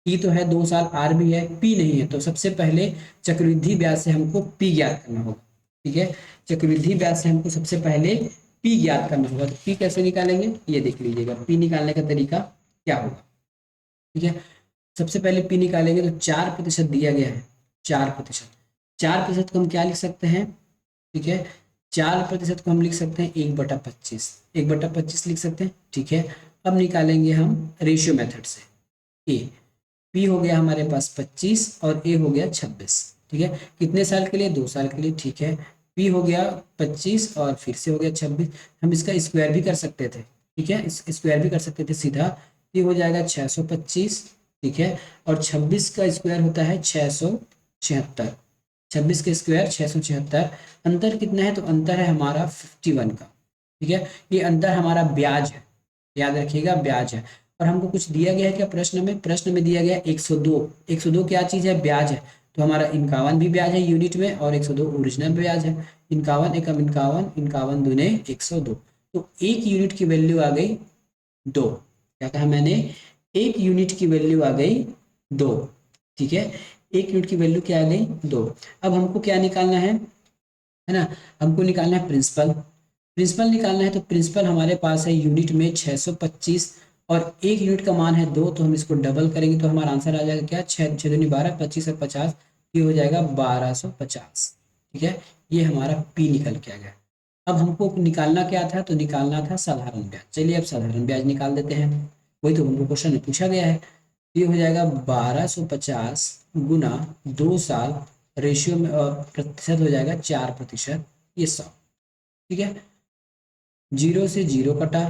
टी तो है 2 साल, आर भी है, पी नहीं है, तो सबसे पहले चक्रवृद्धि ब्याज से हमको पी ज्ञात करना होगा। ठीक है, चक्रवृद्धि ब्याज से हमको सबसे पहले पी ज्ञात करना होगा। तो पी कैसे निकालेंगे ये देख लीजिएगा, पी निकालने का तरीका क्या होगा। ठीक है, सबसे पहले पी निकालेंगे तो 4% दिया गया है, 4%। 4% को हम क्या लिख सकते हैं, ठीक है, 4% को हम लिख सकते हैं 1/25, 1/25 लिख सकते हैं। ठीक है, अब निकालेंगे हम रेशियो मेथड से। ए पी हो गया हमारे पास 25 और ए हो गया 26। ठीक है, कितने साल के लिए, 2 साल के लिए। ठीक है, पी हो गया 25 और फिर से हो गया 26। हम इसका स्क्वायर भी कर सकते थे। ठीक है, इस स्क्वायर भी कर सकते थे सीधा, ये हो जाएगा 625। ठीक है, और 26 का स्क्वायर होता है 676, 26 के स्क्वायर 676। अंतर कितना है, तो अंतर है हमारा 51 का। ठीक है, ये अंतर हमारा ब्याज है, याद रखिएगा ब्याज है। और हमको कुछ दिया गया है क्या प्रश्न में, प्रश्न में दिया गया 102। 102 क्या चीज़ है, ब्याज है, तो हमारा 51 भी ब्याज है यूनिट में और 102 ओरिजिनल ब्याज है। 51 एकम 51, 51 दूने 102, तो एक यूनिट की वैल्यू आ गई 2। क्या कहा मैंने, एक यूनिट की वैल्यू आ गई 2। ठीक है, एक यूनिट की वैल्यू क्या आ गई 2। अब हमको क्या निकालना है ना, हमको निकालना है प्रिंसिपल। प्रिंसिपल निकालना है तो प्रिंसिपल हमारे पास है यूनिट में 625 और एक यूनिट का मान है 2, तो हम इसको डबल करेंगे तो हमारा आंसर आ जाएगा क्या, 6×6 = 12, 25 और 50, ये हो जाएगा 1250। ठीक है, ये हमारा पी निकल के आ गया। अब हमको निकालना क्या था, तो निकालना था साधारण ब्याज। चलिए अब साधारण ब्याज निकाल देते हैं, वही तो हमको क्वेश्चन में पूछा गया है। ये हो जाएगा 1250 गुना 2 साल, रेशियो में प्रतिशत हो जाएगा 4%, ये 100। ठीक है, 0 से 0 कटा,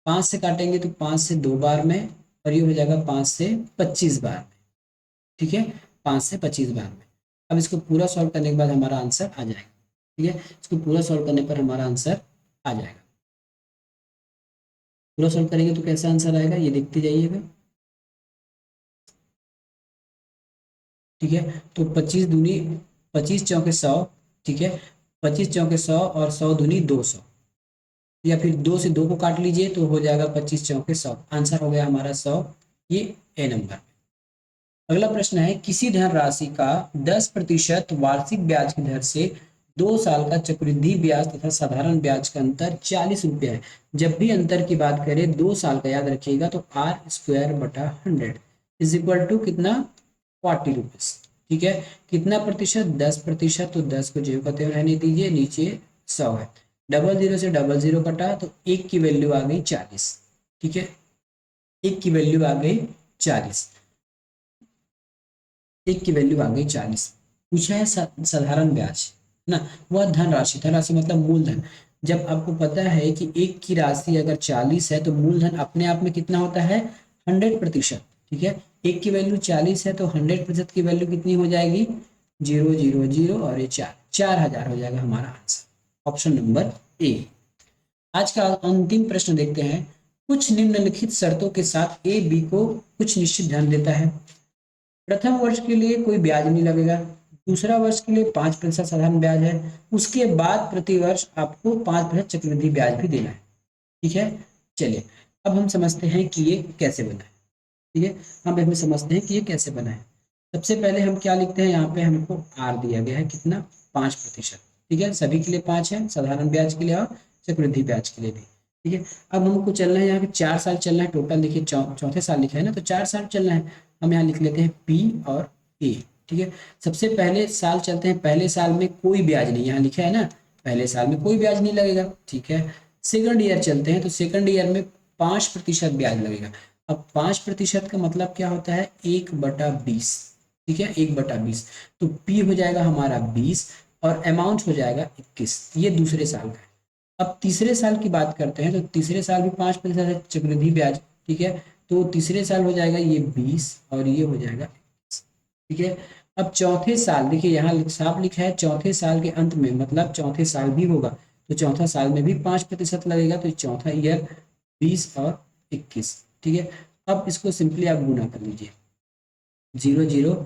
5 से काटेंगे तो 5 से 2 बार में, और ये हो जाएगा 5 से 25 बार में। ठीक है, 5 से 25 बार में। अब इसको पूरा सॉल्व करने के बाद हमारा आंसर आ जाएगा। ठीक है, इसको पूरा सॉल्व करने पर हमारा आंसर आ जाएगा। पूरा सॉल्व करेंगे तो कैसा आंसर आएगा ये देखते जाइएगा। ठीक है, तो 25 दूनी 25 चौके 100। ठीक है, 25 चौके 100 और 100 दूनी 200, या फिर 2 से 2 को काट लीजिए तो हो जाएगा 25 चौके 100। आंसर हो गया हमारा 100। ये ए नंबर। अगला प्रश्न है, किसी धनराशि का 10% वार्षिक ब्याज की दर से 2 साल का चक्रवृद्धि ब्याज तथा साधारण ब्याज का अंतर 40 रुपया है। जब भी अंतर की बात करें 2 साल का, याद रखिएगा, तो r²/100 इज इक्वल टू कितना, 40 रुपीज। ठीक है, कितना प्रतिशत, 10%, तो 10 को जेब का त्यों रहने दीजिए, नीचे 100 है। डबल जीरो से डबल जीरो कटा तो एक की वैल्यू आ गई 40। ठीक है, एक की वैल्यू आ गई 40। एक की वैल्यू आ गई 40। पूछा है साधारण ब्याज ना, वह धनराशि, धनराशि मतलब मूलधन। जब आपको पता है कि एक की राशि अगर 40 है तो मूलधन अपने आप में कितना होता है, 100%। ठीक है, एक की वैल्यू 40 है तो 100% की वैल्यू कितनी हो जाएगी, 000 और ये 4000 हो जाएगा हमारा आंसर, ऑप्शन नंबर ए। आज का अंतिम प्रश्न देखते हैं। कुछ निम्नलिखित शर्तों के साथ ए बी को कुछ निश्चित धन देता है। प्रथम वर्ष के लिए कोई ब्याज नहीं लगेगा, दूसरा वर्ष के लिए 5% साधारण ब्याज है, उसके बाद प्रति वर्ष आपको 5% चक्रवृद्धि ब्याज भी देना है। ठीक है, चलिए अब हम समझते हैं कि ये कैसे बना है। ठीक है, हम इसमें समझते हैं कि ये कैसे बना है। सबसे पहले हम क्या लिखते हैं, यहाँ पे हमको आर दिया गया है कितना, 5%। ठीक है, सभी के लिए 5 है, साधारण ब्याज के लिए और चक्रवृद्धि ब्याज के लिए भी। ठीक है, अब हमको चलना है यहाँ पे 4 साल चलना है टोटल, देखिए चौथे साल लिखा है ना, तो 4 साल चलना है। हम यहाँ लिख लेते हैं पी और ए। ठीक है, सबसे पहले साल चलते हैं, पहले साल में कोई ब्याज नहीं, यहाँ लिखा है ना, पहले साल में कोई ब्याज नहीं लगेगा। ठीक है, सेकंड ईयर चलते हैं, तो सेकंड ईयर में 5% ब्याज लगेगा। अब 5% का मतलब क्या होता है, 1/20। ठीक है, 1/20, तो पी हो जाएगा हमारा 20 और अमाउंट हो जाएगा 21। ये दूसरे साल का है। अब तीसरे साल की बात करते हैं, तो तीसरे साल भी 5% है चक्रवृद्धि ब्याज। ठीक है, तो तीसरे साल हो जाएगा ये 20 और ये हो जाएगा 21। ठीक है, अब चौथे साल देखिए यहाँ साफ लिखा है, चौथे साल के अंत में मतलब चौथे साल भी होगा, तो चौथा साल में भी 5% लगेगा, तो चौथा ईयर 20 और 21। ठीक है, अब इसको सिंपली आप गुना कर लीजिए, 0 0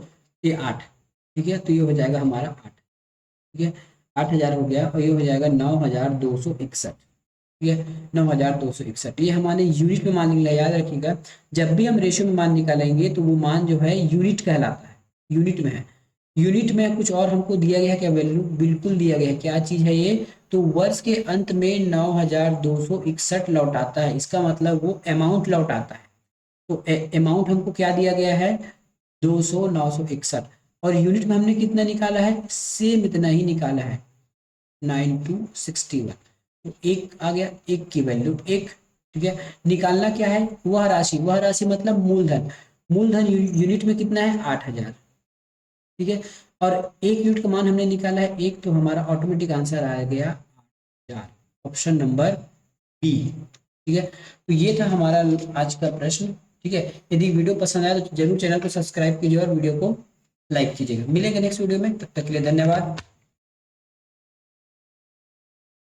ये 8। ठीक है, तो ये हो जाएगा हमारा 8। ठीक है, 8000 हो गया और ये हो जाएगा 9261। ठीक है, 9261, ये हमारे यूनिट में मान निकला, याद रखिएगा। जब भी हम रेशियो में मान निकालेंगे तो वो मान जो है यूनिट कहलाता है, यूनिट में है। यूनिट में कुछ और हमको दिया गया है क्या, वैल्यू बिल्कुल दिया गया है, क्या चीज है ये, तो वर्ष के अंत में 9261 लौटाता है, इसका मतलब वो अमाउंट लौटाता है। तो अमाउंट हमको क्या दिया गया है, 961, और यूनिट में हमने कितना निकाला है, सेम इतना ही निकाला है, 9261। तो एक आ गया, एक की वैल्यू एक। ठीक है, निकालना क्या है, वह राशि, वह राशि मतलब मूलधन। मूलधन यूनिट में कितना है, 8000। ठीक है, और एक यूनिट का मान हमने निकाला है एक, तो हमारा ऑटोमेटिक आंसर आ गया 8000, ऑप्शन नंबर बी। ठीक है, तो ये था हमारा आज का प्रश्न। ठीक है, यदि वीडियो पसंद आया तो जरूर चैनल को सब्सक्राइब कीजिए और वीडियो को लाइक कीजिएगा। मिलेंगे नेक्स्ट वीडियो में, तब तक के लिए धन्यवाद।